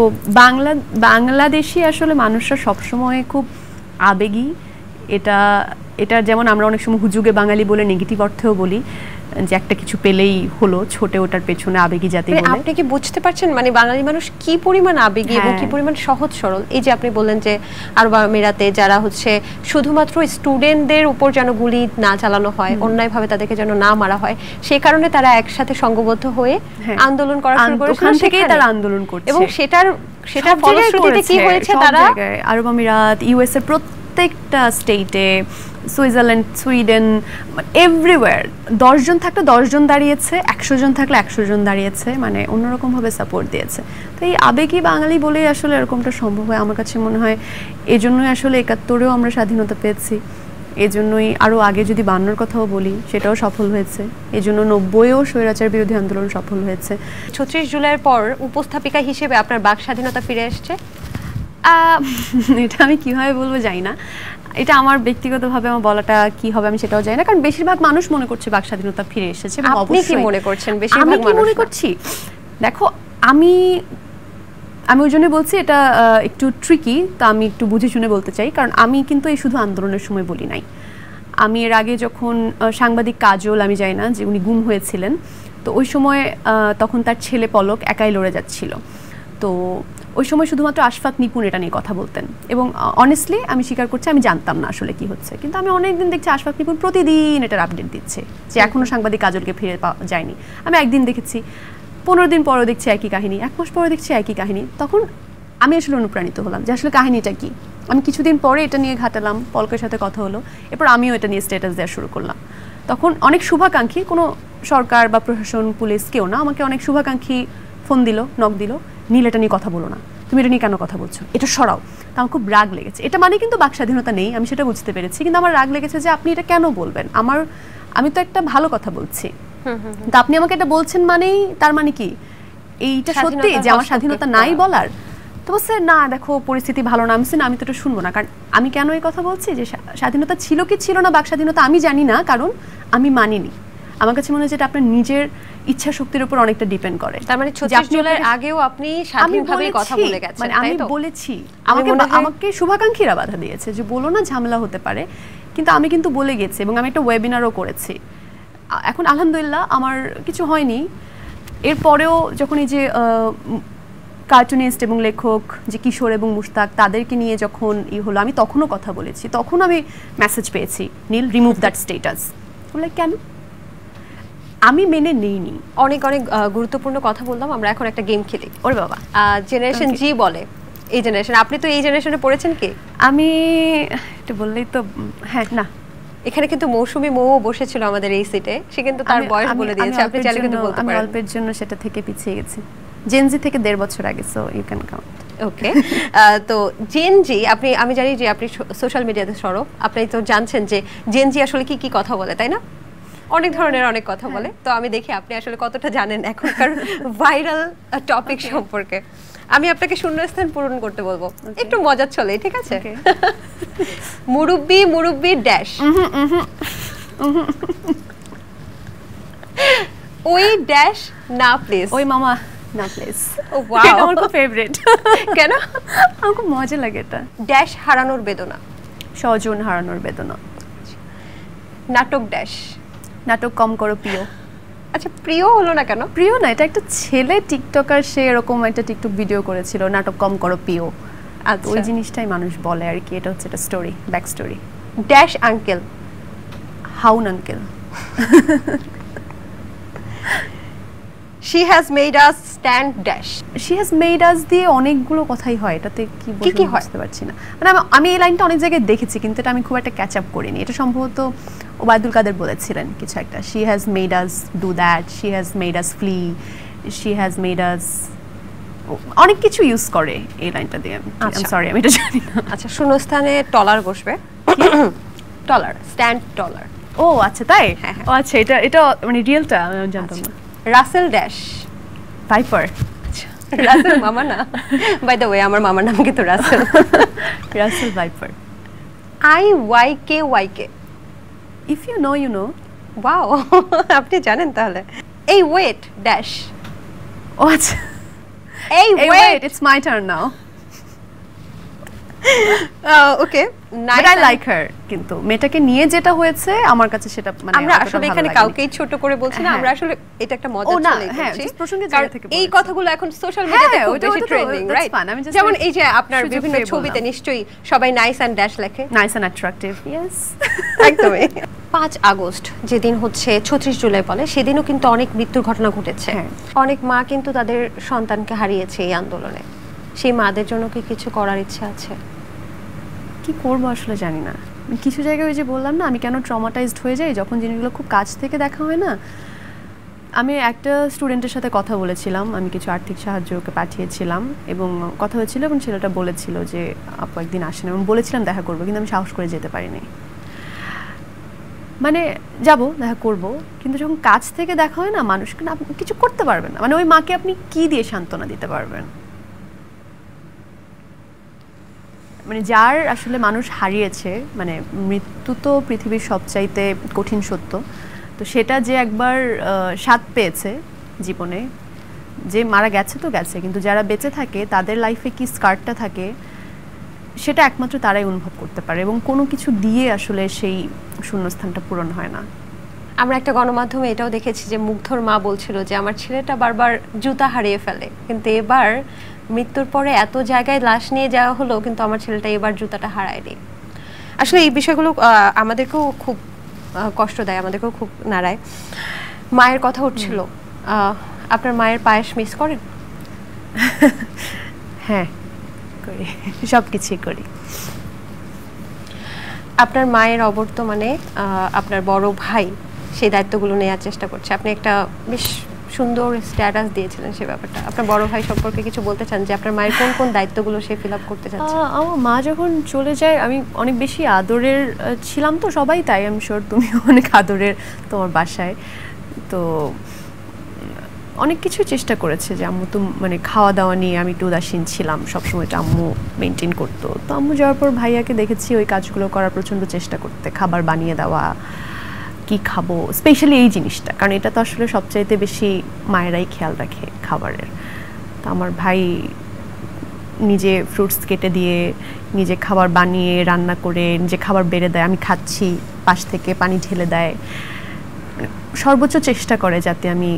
বাংলাদেশি আসলে মানুষরা সবসময় খুব আবেগী, এটা যেমন আমরা অনেক সময় হুজুগে বাঙালি বলে নেগেটিভ অর্থেও বলি, যে একটা কিছু পেলেই হলো, ছোটে ওটার পেছনে আবেগী জাতি বলে। আপনি কি বুঝতে পারছেন মানে বাঙালি মানুষ কি পরিমাণ আবেগী এবং কি পরিমাণ সহজ সরল? এই যে আপনি বললেন যে আরব আমিরাতে যারা হচ্ছে শুধুমাত্র স্টুডেন্টদের উপর যেন গুলি না চালানো হয়, অন্যায়ভাবে তাদেরকে যেন না মারা হয়, সেই কারণে তারা একসাথে সংঘবদ্ধ হয়ে আন্দোলন করা শুরু করেছে। ওখান থেকেই তারা আন্দোলন করছে এবং সেটার ফলশ্রুতিতে কি হয়েছে, তারা আরব আমিরাত, ইউএস এর প্রত্যেকটা স্টেটে, সুইজারল্যান্ড, সুইডেন, এভরিওয়্যার 10 জন থাকলে 10 জন দাঁড়িয়েছে, 100 জন থাকলে 100 জন দাঁড়িয়েছে, মানে অন্যরকম ভাবে সাপোর্ট দিয়েছে। তো এই আবেগী বাঙালি বলেই আসলে এরকমটা সম্ভব হয় আমার কাছে মনে হয়। এজন্যই আসলে 71-এও আমরা স্বাধীনতা পেয়েছি, এজন্যই আরও আগে যদি 52-র কথাও বলি সেটাও সফল হয়েছে, এজন্য 90-এও স্বৈরাচার বিরোধী আন্দোলন সফল হয়েছে। 36 জুলাইয়ের পর উপস্থাপিকা হিসেবে আপনার বাক স্বাধীনতা ফিরে এসেছে? এটা আমি কিভাবে বলবো জানি না, এটা আমার ব্যক্তিগতভাবে আমার বলাটা কি হবে আমি সেটাও জানি না, কারণ বেশিরভাগ মানুষ মনে করছে বাক স্বাধীনতা ফিরে এসেছে। আপনি কি মনে করছেন বেশিরভাগ মানুষ? আমি মনে করছি, দেখো আমি ওই জন্য বলছি এটা একটু ট্রিকি, তা আমি একটু বুঝে শুনে বলতে চাই, কারণ আমি কিন্তু এই শুধু আন্দোলনের সময় বলি নাই। আমি এর আগে যখন সাংবাদিক কাজল, আমি জানি না যে উনি গুম হয়েছিলেন, তো ওই সময় তখন তার ছেলে পলক একাই লড়ে যাচ্ছিল, তো ওই সময় শুধুমাত্র আশফাক নিপুণ এটা নিয়ে কথা বলতেন, এবং অনেস্টলি আমি স্বীকার করছি আমি জানতাম না আসলে কি হচ্ছে, কিন্তু আমি অনেকদিন দেখছি আশফাক নিপুণ প্রতিদিন এটার আপডেট দিচ্ছে যে এখনও সাংবাদিক কাজলকে ফিরে পাওয়া যায়নি। আমি একদিন দেখেছি, 15 দিন পরেও দেখছি একই কাহিনী, 1 মাস পরে দেখছি একই কাহিনী। তখন আমি আসলে অনুপ্রাণিত হলাম যে আসলে কাহিনীটা কি। আমি কিছুদিন পরে এটা নিয়ে ঘাটালাম, পলকের সাথে কথা হলো, এরপর আমিও এটা নিয়ে স্ট্যাটাস দেওয়া শুরু করলাম। তখন অনেক শুভাকাঙ্ক্ষী, কোনো সরকার বা প্রশাসন, পুলিশ, কেউ না, আমাকে অনেক শুভাকাঙ্ক্ষী ফোন দিল, নক দিল, নীল এটা নিয়ে কথা বলো না, তুমি এটা নিয়ে কেন কথা বলছো, এটা সরাও। তো আমার খুব রাগ লেগেছে। এটা মানে কিন্তু বাক স্বাধীনতা নেই, আমি সেটা বুঝতে পেরেছি, কিন্তু আমার রাগ লেগেছে যে আপনি এটা কেন বলবেন, আমি তো একটা ভালো কথা বলছি, তো আপনি আমাকে এটা বলছেন মানেই তার মানে কি এইটা সত্যি যে আমার স্বাধীনতা নাই বলার? তো বলছে না দেখো পরিস্থিতি ভালো না। আমি তো এটা শুনবো না, কারণ আমি কেন এই কথা বলছি যে স্বাধীনতা ছিল কি ছিল না বাক স্বাধীনতা আমি জানি না, কারণ আমি মানিনি। আমার কাছে মনে হয় যেটা আপনার নিজের ইচ্ছা শক্তির উপর অনেকটা ডিপেন্ড করে। তার মানে 36 জুলাইয়ের আগেও আপনি স্বাধীনভাবে কথা বলে গেছেন, মানে আমি বলেছি, আমাকে শুভাকাঙ্ক্ষীরা বাধা দিয়েছে যে বলো না ঝামেলা হতে পারে, কিন্তু আমি কিন্তু বলে গেছি, এবং আমি একটা ওয়েবিনারও করেছি। এখন আলহামদুলিল্লাহ আমার কিছু হয়নি। এরপরেও যখন এই যে কার্টুনিস্ট এবং লেখক যে কিশোর এবং মুশতাক তাদেরকে নিয়ে যখন হলো, আমি তখনও কথা বলেছি, তখন আমি মেসেজ পেয়েছি নীল রিমুভ দ্যাট স্টেটাস। বলে কেন? আমি মেনে নেইনি। অনেক গুরুত্বপূর্ণ কথা বললাম, আমরা এখন একটা গেম খেলি। ওরে বাবা, জেনারেশন জি বলে, এই জেনারেশন, আপনি তো এই জেনারেশনে পড়েছেন কি? আমি এটা বললেই তো হ্যাঁ না, এখানে কিন্তু মৌসুমী মৌ বসেছিল আমাদের এই সিটে, সে কিন্তু তার বয়স বলে দিয়েছে, আপনি চাইলে কিন্তু বলতে পারেন। আমি অল্পের জন্য সেটা থেকে পিছিয়ে গেছি, জেনজি থেকে 1.5 বছর আগে, সো ইউ ক্যান কাউন্ট। ওকে, তো জেনজি, আমি জানি যে আপনি সোশ্যাল মিডিয়াতে সরব, আপনি তো জানছেন যে জেনজি আসলে কি কথা বলে, তাই না? অনেক ধরনের অনেক কথা বলে। তো আমি দেখি আপনি আসলে কতটা জানেন এখনকার ভাইরাল টপিক সম্পর্কে। আমি আপনাকে শূন্যস্থান পূরণ করতে বলবো, একটু মজার চলে, ঠিক আছে? মুরব্বি ড্যাশ, ওই ড্যাশ না প্লিজ, ওই মামা না প্লিজ। ওয়াও, এটা আমার খুব ফেভারিট। কেন? আমার খুব মজা লাগে এটা। ড্যাশ হারানোর বেদনা, স্বজন হারানোর বেদনা। নাটক ড্যাশ, নাটক কম করো প্রিয়। আচ্ছা, প্রিয় হলো না কেন? প্রিয় না, এটা একটা ছেলে টিকটকার, সে এরকম একটা টিকটক ভিডিও করেছিল, নাটক কম করো প্রিয়। আর ওই জিনিসটাই মানুষ বলে আর কি, এটা হচ্ছে একটা স্টোরি, ব্যাক স্টোরি। ড্যাশ আঙ্কেল, হাউন uncle. She has made us stand dash. She has made us দিয়ে অনেকগুলো কথাই হয়, এটাতে কি কি বুঝতে পারছি না। মানে আমি এই লাইনটা অনেক জায়গায় দেখেছি, কিন্তু এটা আমি খুব একটা ক্যাচ আপ করিনি। এটা সম্ভবত ওবায়দুল কাদের বলেছিলেন কিছু একটা, she has made us do that, she has made us flee, she has made us, অনেক কিছু ইউজ করে এই লাইনটা দিয়ে। আই সরি, আমি এটা জানি না। আচ্ছা, শূন্যস্থানে টলার বসবে। টলার, স্ট্যান্ড টলার। ও আচ্ছা, তাই? ও আচ্ছা, এটা মানে রিয়েলটা আমি জানতাম না। Rasel dash, viper. রাসেল মামা না, বাই দ্য ওয়ে আমার মামার নাম কিন্তু Russell. Russell viper. IYKYK, if you know you know. Wow, আপনি জানেন তাহলে। এই ওয়েট ড্যাশ, ও আচ্ছা, এই wait, it's my turn now. Okay, but I like her. কিন্তু মেয়েটাকে নিয়ে যেটা হয়েছে আমার কাছে সেটা মানে আমরা আসলে এখানে কাউকেই ছোট করে বলছি না, আমরা আসলে এটা একটা মজার চলে যাচ্ছে প্রসঙ্গে জায়গা থেকে এই কথাগুলো এখন সোশ্যাল মিডিয়াতে খুব বেশি ট্রেন্ডিং, রাইট? যেমন এই যে আপনার বিভিন্ন ছবিতে নিশ্চয়ই সবাই নাইস এন্ড ড্যাশ লেখে, নাইস এন্ড অ্যাট্রাক্টিভ। ইয়েস, একদমই। 5 আগস্ট যেদিন হচ্ছে 36 জুলাই বলে, সেদিনও কিন্তু অনেক মৃত্যুর ঘটনা ঘটেছে। অনেক মা কিন্তু তাদের সন্তানকে হারিয়েছে এই আন্দোলনে। সেই মাদের জন্য কি কিছু করার ইচ্ছা আছে? কি করবো আসলে জানি না। কিছু জায়গায় ওই যে বললাম না, আমি কেন ট্রমাটাইজড হয়ে যাই যখন জিনিসগুলো খুব কাছ থেকে দেখা হয় না। আমি একটা স্টুডেন্টের সাথে কথা বলেছিলাম, আমি কিছু আর্থিক সাহায্য ওকে পাঠিয়েছিলাম এবং কথা হয়েছিল এবং ছেলেটা বলেছিল যে আপু একদিন আসেন, এবং বলেছিলাম দেখা করবো, কিন্তু আমি সাহস করে যেতে পারিনি। মানে যাব, দেখা করব, কিন্তু যখন কাছ থেকে দেখা হয় না, মানুষকে না আপনি কিছু করতে পারবেন না। মানে ওই মাকে আপনি কি দিয়ে সান্ত্বনা দিতে পারবেন? মানে যার আসলে মানুষ হারিয়েছে, মানে মৃত্যু তো পৃথিবীর সবচাইতে কঠিন সত্য, তো সেটা যে একবার স্বাদ পেয়েছে জীবনে, যে মারা গেছে তো গেছে, কিন্তু যারা বেঁচে থাকে তাদের লাইফে কি স্কারটা থাকে সেটা একমাত্র তারাই অনুভব করতে পারে, এবং কোনো কিছু দিয়ে আসলে সেই শূন্যস্থানটা পূরণ হয় না। আমরা একটা গণমাধ্যমে এটাও দেখেছি যে মুগ্ধর মা বলছিল যে আমার ছেলেটা বারবার জুতা হারিয়ে ফেলে, কিন্তু এবার মৃত্যুর পরে এত জায়গায় লাশ নিয়ে যাওয়া হলো, কিন্তু আমার ছেলেটা এবার জুতাটা হারায়নি। আসলে এই বিষয়গুলো আমাদেরকেও খুব কষ্ট দেয়, আমাদেরকেও খুব নাড়ায়। মায়ের কথা উঠছিল, আপনার মায়ের পায়েস মিস করেন? হ্যাঁ করি, সব কিছুই করি। আপনার মায়ের অবর্তমানে আপনার বড় ভাই সেই দায়িত্বগুলো নেওয়ার চেষ্টা করছে। আপনি একটা বেশ সুন্দর স্ট্যাটাস দিয়েছিলেন সে ব্যাপারটা। আপনার বড় ভাই সম্পর্কে কিছু বলতে চান যে আপনার মায়ের কোন কোন দায়িত্বগুলো সে ফিল আপ করতে চাচ্ছে? আমার মা যখন চলে যায় আমি অনেক বেশি আদরের ছিলাম, তো সবাই তাই, আমি শিওর তুমিও অনেক আদরের তোমার বাসায়। তো অনেক কিছু চেষ্টা করেছে যে আম্মু তো মানে খাওয়া দাওয়া নিয়ে আমি একটু উদাসীন ছিলাম, সবসময়টা আম্মু মেনটেন করতো। তো আম্মু যাওয়ার পর ভাইয়াকে দেখেছি ওই কাজগুলো করার প্রচণ্ড চেষ্টা করতে, খাবার বানিয়ে দেওয়া, কি খাবো, স্পেশালি এই জিনিসটা, কারণ এটা তো আসলে সবচাইতে বেশি মায়েরাই খেয়াল রাখে খাবারের। তো আমার ভাই নিজে ফ্রুটস কেটে দিয়ে, নিজে খাবার বানিয়ে রান্না করে নিজে খাবার বেড়ে দেয়, আমি খাচ্ছি, পাশ থেকে পানি ঢেলে দেয়, সর্বোচ্চ চেষ্টা করে যাতে আমি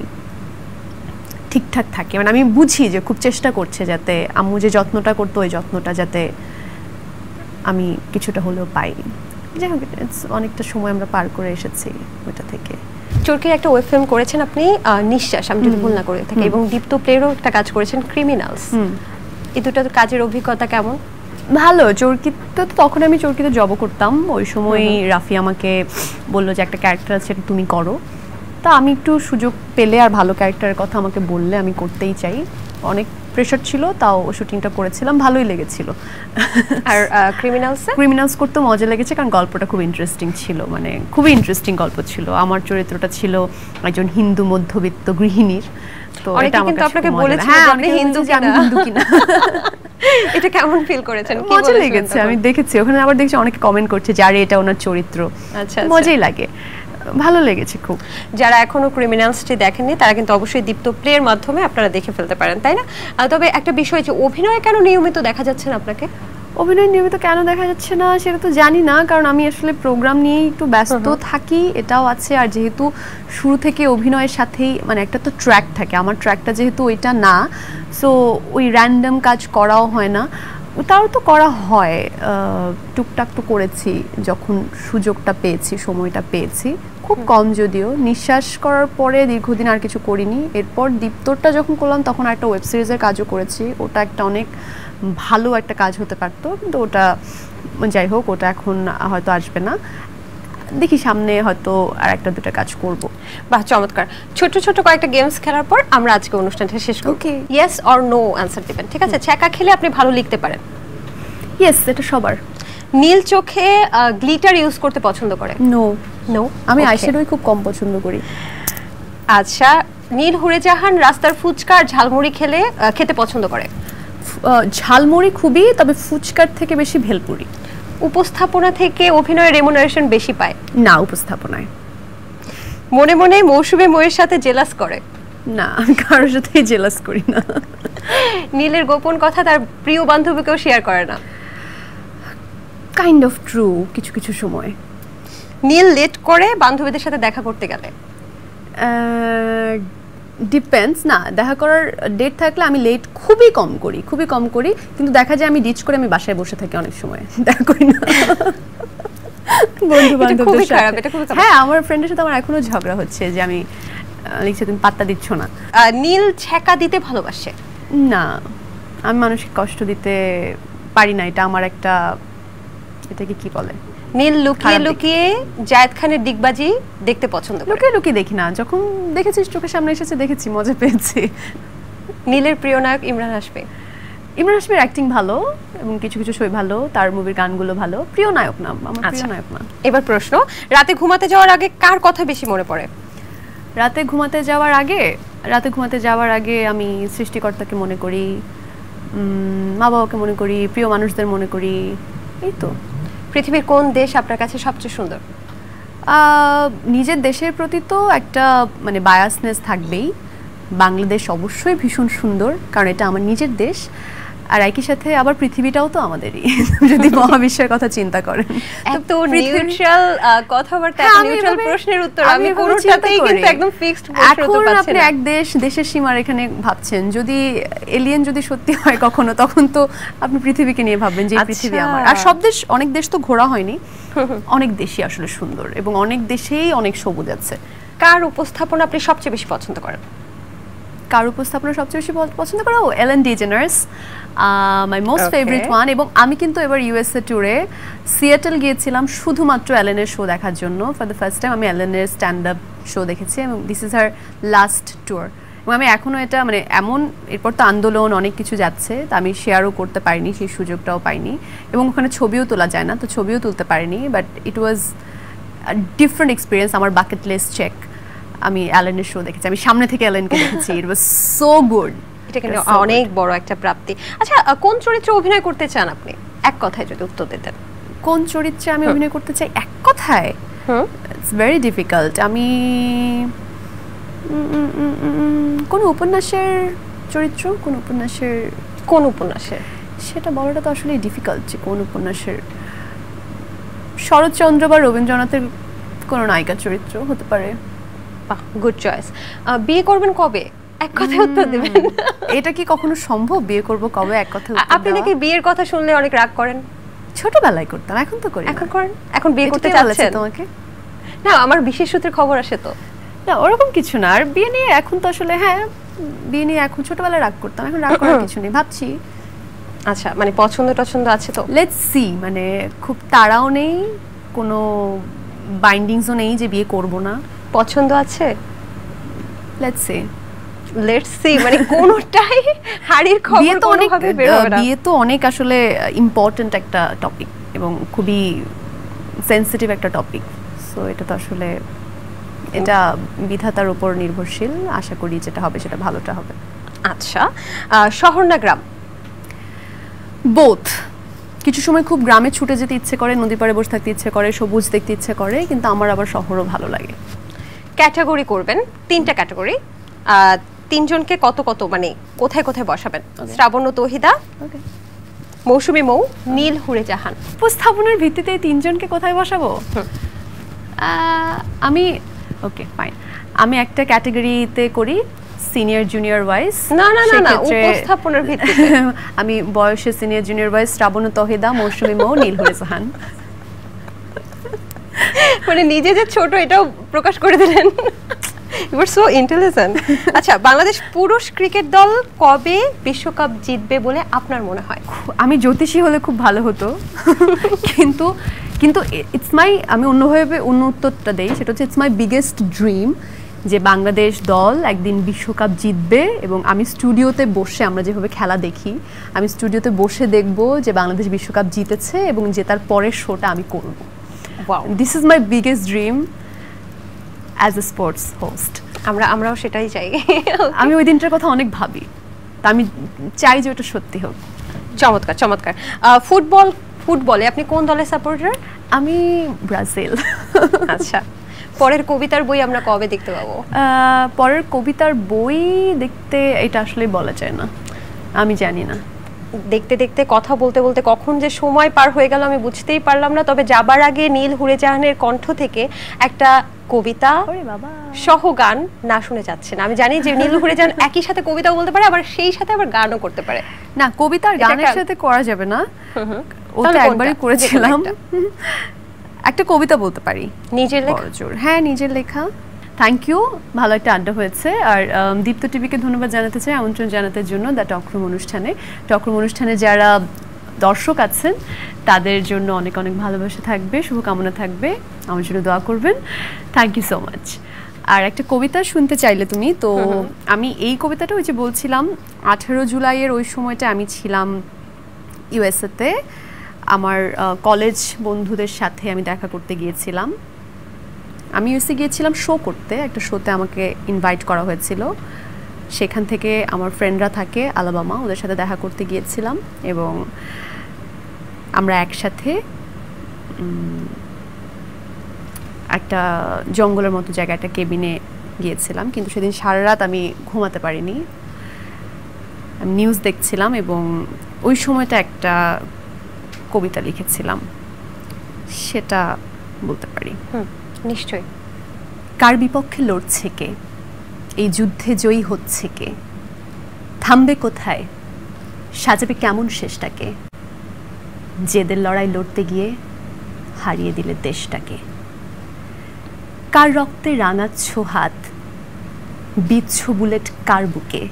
ঠিকঠাক থাকে। মানে আমি বুঝি যে খুব চেষ্টা করছে যাতে আম্মু যে যত্নটা করতো ওই যত্নটা যাতে আমি কিছুটা হলেও পাই। যাই হোক, অনেকটা সময় আমরা পার করে এসেছি ওইটা থেকে। চরকির একটা ওয়েব ফিল্ম করেছেন আপনি, নিঃশ্বাস, আমি যদি ভুল না করে থাকি, এবং দীপ্ত প্লেরও একটা কাজ করেছেন, ক্রিমিনালস। এই দুটো কাজের অভিজ্ঞতা কেমন? ভালো। চরকিতে তো তখন আমি চরকিতে জব করতাম, ওই সময় রাফি আমাকে বললো যে একটা ক্যারেক্টার আছে তুমি করো। তা আমি একটু সুযোগ পেলে আর ভালো ক্যারেক্টারের কথা আমাকে বললে আমি করতেই চাই। অনেক প্রেশার ছিল, তাও শুটিংটা করেছিলাম, ভালোই লেগেছিল। আর ক্রিমিনালস করতে মজা লেগেছে, কারণ গল্পটা খুব ইন্টারেস্টিং ছিল, মানে খুবই ইন্টারেস্টিং গল্প ছিল। আমার চরিত্রটা ছিল একজন হিন্দু মধ্যবিত্ত গৃহিণীর। তো এটা কিন্তু আপনাকে বলেছে আপনি হিন্দু কিনা। এটা কেমন ফিল করেছেন? মজা লেগেছে, আমি দেখেছি ওখানে, আবার দেখছি অনেকে কমেন্ট করছে যে আরে এটা ওনার চরিত্র। আচ্ছা, মজাই লাগে, ভালো লেগেছে খুব। যারা এখনো ক্রিমিনালসটি দেখেননি তারা কিন্তু অবশ্যই দীপ্ত প্লের মাধ্যমে আপনারা দেখে ফেলতে পারেন, তাই না? তবে একটা বিষয়, যে অভিনয় কেন নিয়মিত দেখা যাচ্ছে না আপনাকে? অভিনয় নিয়মিত কেন দেখা যাচ্ছে না সেটা তো জানি না, কারণ আমি আসলে প্রোগ্রাম নিয়েই একটু ব্যস্ত থাকি, এটাও আছে। আর যেহেতু শুরু থেকে অভিনয়ের সাথেই মানে একটা তো ট্র্যাক থাকে, আমার ট্র্যাকটা যেহেতু ওইটা না, সো ওই র্যান্ডম কাজ করাও হয় না। তাও তো করা হয়, টুকটাক তো করেছি যখন সুযোগটা পেয়েছি, সময়টা পেয়েছি, খুব কম যদিও। নিঃশ্বাস করার পরে দীর্ঘদিন আর কিছু করিনি। এরপর দীপ্তরটা যখন করলাম তখন একটা ওয়েব সিরিজের কাজও করেছি, ওটা একটা অনেক ভালো একটা কাজ হতে পারতো, কিন্তু ওটা যাই হোক, ওটা এখন হয়তো আসবে না, দেখি সামনে হয়তো আর একটা দুটো কাজ করব। বাহ, চমৎকার। ছোট ছোট কয়েকটা গেমস খেলার পর আমরা আজকে অনুষ্ঠানটা শেষ করব। ওকে, ইয়েস অর নো অ্যানসার দিবেন, ঠিক আছে? ছ্যাঁকা খেলে আপনি ভালো লিখতে পারেন? ইয়েস, এটা সবার। নীল চোখে গ্লিটার ইউজ করতে পছন্দ করে? নো। নো, আমি আইশ্যাডোই খুব কম পছন্দ করি। আচ্ছা, নীল হুড়েজাহান রাস্তার ফুচকা আর ঝালমুড়ি খেতে পছন্দ করে? ঝালমুড়ি খুবই, তবে ফুচকার থেকে বেশি ভেলপুরি। উপস্থাপনা থেকে অভিনয়ের রেমুনারেশন বেশি পায়? না, উপস্থাপনায়। মনে মনে মৌসুমী ময়ের সাথে জেলাস করে? না, আমি কারোর সাথেই জেলাস করি না। নীলের গোপন কথা তার প্রিয় বান্ধবীকেও শেয়ার করে না? কাইন্ড অফ ট্রু কিছু কিছু সময়। নীল লেট করে বান্ধবীদের সাথে দেখা করতে গেলে? ডিপেন্ডস, না দেখা করার ডেট থাকলে আমি লেট খুবই কম করি, কিন্তু দেখা যায় আমি ডিচ করে আমি বাসায় বসে থাকি অনেক সময়, দেখা করি না। বন্ধু বান্ধবদের সাথে, হ্যাঁ আমার ফ্রেন্ডের সাথে আমার এখনো ঝগড়া হচ্ছে যে আমি লিখছি তুমি পাত্তা দিচ্ছ না। নীল ছ্যাঁকা দিতে ভালোবাসে? না, আমি মানুষকে কষ্ট দিতে পারি না, এটা আমার একটা, এটাকে কি বলে, নীল লুকিয়ে লুকিয়ে জায়েদ খানের ডিগবাজি দেখতে পছন্দ করে? লুকিয়ে লুকিয়ে দেখি না, যখন দেখেছিস চোখের সামনে এসেছে দেখেছি, মজা পেয়েছি। নীলের প্রিয় নায়ক ইমরান হাশমি? ইমরান হাশমির অ্যাক্টিং ভালো এবং কিছু কিছু ছবি ভালো, তার মুভির গানগুলো ভালো। প্রিয় নায়ক না, আমার প্রিয় নায়ক না। এবার প্রশ্ন, রাতে ঘুমাতে যাওয়ার আগে কার কথা বেশি মনে পড়ে? রাতে ঘুমাতে যাওয়ার আগে আমি সৃষ্টিকর্তাকে মনে করি, মা বাবাকে মনে করি, প্রিয় মানুষদের মনে করি, এই তো। পৃথিবীর কোন দেশ আপনার কাছে সবচেয়ে সুন্দর? নিজের দেশের প্রতি তো একটা মানে বায়াসনেস থাকবেই। বাংলাদেশ অবশ্যই ভীষণ সুন্দর, কারণ এটা আমার নিজের দেশ, আর একই সাথে আবার পৃথিবীটাও তো আমাদেরই, যদি মহাবিশ্বের কথা চিন্তা করেন। এত নিউট্রাল কথাবার্তা, নিউট্রাল প্রশ্নের উত্তর, আমি কোনটাতেই কিন্তু একদম ফিক্সড প্রশ্ন উত্তর পাচ্ছি না। আপনি এক দেশের সীমার এখানে ভাবছেন, যদি এলিয়েন যদি সত্যি হয় কখনো, তখন তো আপনি পৃথিবীকে নিয়ে ভাববেন যে পৃথিবী আমার। আর সব দেশ, অনেক দেশ তো ঘোরা হয়নি, অনেক দেশই আসলে সুন্দর এবং অনেক দেশেই অনেক সবুজ আছে। কার উপস্থাপনা আপনি সবচেয়ে বেশি পছন্দ করেন? কার উপস্থাপনা সবচেয়ে বেশি পছন্দ করা? এলেন DeGeneres, my most favourite one. এবং আমি কিন্তু এবার ইউএসএ ট্যুরে সিয়াটেল গিয়েছিলাম শুধুমাত্র এলেনের শো দেখার জন্য। ফর দ্য ফার্স্ট টাইম আমি এলেনের স্ট্যান্ড আপ শো দেখেছি এবং this is her last tour. এবং আমি এখনও এটা মানে এমন, এরপর তো আন্দোলন অনেক কিছু যাচ্ছে, তা আমি শেয়ারও করতে পারিনি, সেই সুযোগটাও পাইনি, এবং ওখানে ছবিও তোলা যায় না, তো ছবিও তুলতে পারিনি। But it was different experience, আমার বাকেট লিস্ট চেক। আমি অ্যালেনের শো দেখেছি, আমি সামনে থেকে অ্যালেনকে দেখেছি, ইট ওয়াজ সো গুড। এটা কিন্তু অনেক বড় একটা প্রাপ্তি। আচ্ছা, কোন চরিত্রে অভিনয় করতে চান আপনি, এক কথায় যদি উত্তর দিতেন? কোন চরিত্রে আমি অভিনয় করতে চাই এক কথায়? It's very difficult. আমি কোন উপন্যাসের চরিত্র, কোন উপন্যাসের সেটা বলাটা তো আসলে ডিফিকাল্ট, যে কোন উপন্যাসের। শরৎচন্দ্র বা রবীন্দ্রনাথের কোন নায়িকার চরিত্র হতে পারে। Good choice. বিয়ে করবেন কবে, এক কথায় উত্তর দিবেন? এটা কি কখনো সম্ভব, বিয়ে করব কবে এক কথায় উত্তর? আপনি নাকি বিয়ের কথা শুনলে অনেক রাগ করেন? ছোটবেলায় করতাম, এখন তো করি। এখন করেন? এখন বিয়ে করতে চাচ্ছেন? তোমাকে না, আমার বিশেষ সূত্রে খবর আসে তো। না, ওরকম কিছু না। আর বিয়ে নিয়ে এখন তো আসলে, হ্যাঁ বিয়ে নিয়ে এখন, ছোটবেলায় রাগ করতাম, এখন রাগ করার কিছু নেই, ভাবছি। আচ্ছা, মানে পছন্দ টছন্দ আছে তো? লেটস সি, মানে খুব তাড়াও নেই, কোনো বাইন্ডিংসও নেই যে বিয়ে করব না। পছন্দ আছে? লেটস সি মানে কোনটাই হাড়ির খবর কোনোভাবে বের হবে না। বিয়ে তো অনেক আসলে ইম্পর্টেন্ট একটা টপিক এবং খুবই সেনসিটিভ একটা টপিক, সো এটা তো আসলে, এটা বিধাতার উপর নির্ভরশীল। আশা করি যেটা হবে সেটা ভালোটা হবে। আচ্ছা, শহর না গ্রাম? বোথ। কিছু সময় খুব গ্রামে ছুটে যেতে ইচ্ছে করে, নদী পাড়ে বসে থাকতে ইচ্ছে করে, সবুজ দেখতে ইচ্ছে করে, কিন্তু আমার আবার শহরও ভালো লাগে। ক্যাটাগরি করবেন, 3টা ক্যাটাগরি, 3 জনকে কত কত মানে কোথায় কোথায় বসাবেন? শ্রাবণ তৌহিদা, মৌসুমী মৌ, নীল হুরে জাহান। উপস্থাপনের ভিত্তিতে 3 জনকে কোথায় বসাবো? আমি ওকে ফাইন, আমি একটা ক্যাটাগরিতে করি, সিনিয়র জুনিয়র ওয়াইজ। না না না না, উপস্থাপনের ভিত্তিতে। আমি বয়সে senior junior wise Shrabon Tauhida, Mousumi Mou, Neel Hure Jahan. মানে নিজে যে ছোট এটাও প্রকাশ করে দিলেন। You are so intelligent. আচ্ছা, বাংলাদেশ পুরুষ ক্রিকেট দল কবে বিশ্বকাপ জিতবে বলে আপনার মনে হয়? আমি জ্যোতিষী হলে খুব ভালো হতো, কিন্তু ইটস মাই, আমি অন্যভাবে অন্য উত্তরটা দেই, সেটা হচ্ছে ইটস মাই বিগেস্ট ড্রিম যে বাংলাদেশ দল একদিন বিশ্বকাপ জিতবে, এবং আমি স্টুডিওতে বসে, আমরা যেভাবে খেলা দেখি, আমি স্টুডিওতে বসে দেখব যে বাংলাদেশ বিশ্বকাপ জিতেছে এবং জেতার পরের শোটা আমি করব। This is my biggest dream as a sports host. আমরাও সেটাই চাই। আমি ওই দিনটার কথা অনেক ভাবি, তা আমি চাই যে ওটা সত্যি হোক। চমৎকার চমৎকার। ফুটবলে আপনি কোন দলের সাপোর্টার? আমি ব্রাজিল। আচ্ছা, পরের কবিতার বই আমরা কবে দেখতে পাবো? পরের কবিতার বই দেখতে, এটা আসলে বলা যায় না, আমি জানি না। দেখতে দেখতে কথা বলতে বলতে কখন যে সময় পার হয়ে গেল আমি বুঝতেই পারলাম না। তবে যাবার আগে নীল হুড়েজাহানের কণ্ঠ থেকে একটা কবিতা সহ গান না শুনে যাচ্ছে না। আমি জানি যে নীল হুড়েজাহান একই সাথে কবিতাও বলতে পারে, আবার সেই সাথে আবার গানও করতে পারে। না, কবিতা আর গানের সাথে করা যাবে না, ওটা একবারই করেছিলাম। একটা কবিতা বলতে পারি, নিজের লেখা। হ্যাঁ, নিজের লেখা। থ্যাংক ইউ, ভালো একটা আড্ডা হয়েছে। আর দীপ্ত টিভিকে ধন্যবাদ জানাতে চাই আমন্ত্রণ জানাতে জন্য দ্য টকরুম অনুষ্ঠানে। টকরুম অনুষ্ঠানে যারা দর্শক আছেন তাদের জন্য অনেক অনেক ভালোবাসা থাকবে, শুভকামনা থাকবে, আমার জন্য দোয়া করবেন। Thank you so much. আর একটা কবিতা শুনতে চাইলে তুমি, তো আমি এই কবিতাটা ওই যে বলছিলাম 18 জুলাইয়ের ওই সময়টা আমি ছিলাম ইউএসএতে, আমার কলেজ বন্ধুদের সাথে আমি দেখা করতে গিয়েছিলাম। আমি ইউএসএ গিয়েছিলাম শো করতে, একটা শোতে আমাকে ইনভাইট করা হয়েছিল। সেখান থেকে আমার ফ্রেন্ডরা থাকে আলাবামা, ওদের সাথে দেখা করতে গিয়েছিলাম এবং আমরা একসাথে একটা জঙ্গলের মতো জায়গায় একটা কেবিনে গিয়েছিলাম। কিন্তু সেদিন সারা রাত আমি ঘুমাতে পারিনি, আমি নিউজ দেখছিলাম এবং ওই সময়টা একটা কবিতা লিখেছিলাম, সেটা বলতে পারি। নিশ্চয়ই। কার বিপক্ষে লড়ছে কে, এই যুদ্ধে জয়ী হচ্ছে কে, থামবে কোথায়, সাজাবে কেমন শেষটাকে, জেদের লড়াই লড়তে গিয়ে হারিয়ে দিলে দেশটাকে। কার রক্তে রাঙাচ্ছ হাত, বিচ্ছ বুলেট কার বুকে,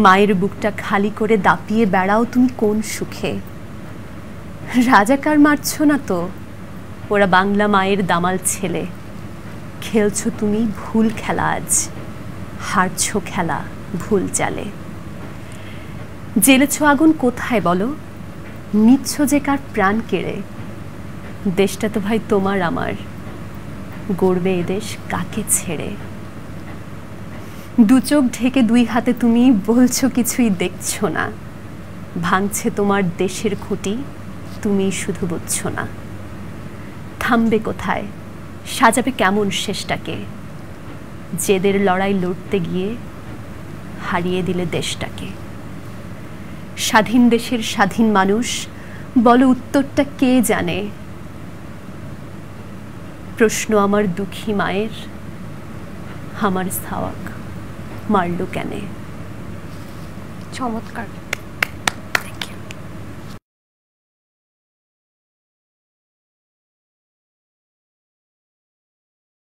মায়ের বুকটা খালি করে দাপিয়ে বেড়াও তুমি কোন সুখে। রাজাকার মারছ না তো, ওরা বাংলা মায়ের দামাল ছেলে। খেলছো তুমি ভুল খেলা আজ, হারছ খেলা ভুল চালে। জ্বেলেছ আগুন কোথায় বলো, নিচ্ছ যে কার প্রাণ কেড়ে। দেশটা তো ভাই তোমার আমার, গড়বে এদেশ কাকে ছেড়ে। দু চোখ ঢেকে দুই হাতে তুমি বলছো কিছুই দেখছো না। ভাঙছে তোমার দেশের খুঁটি, তুমি শুধু বুঝছো না। থামবে কোথায়, সাজাবে কেমন শেষটাকে, জেদের লড়াই লড়তে গিয়ে হারিয়ে দিলে দেশটাকে। স্বাধীন দেশের স্বাধীন মানুষ, বলো উত্তরটা কে জানে। প্রশ্ন আমার দুঃখী মায়ের, আমার সাওয়াক মারল কেনে। চমৎকার।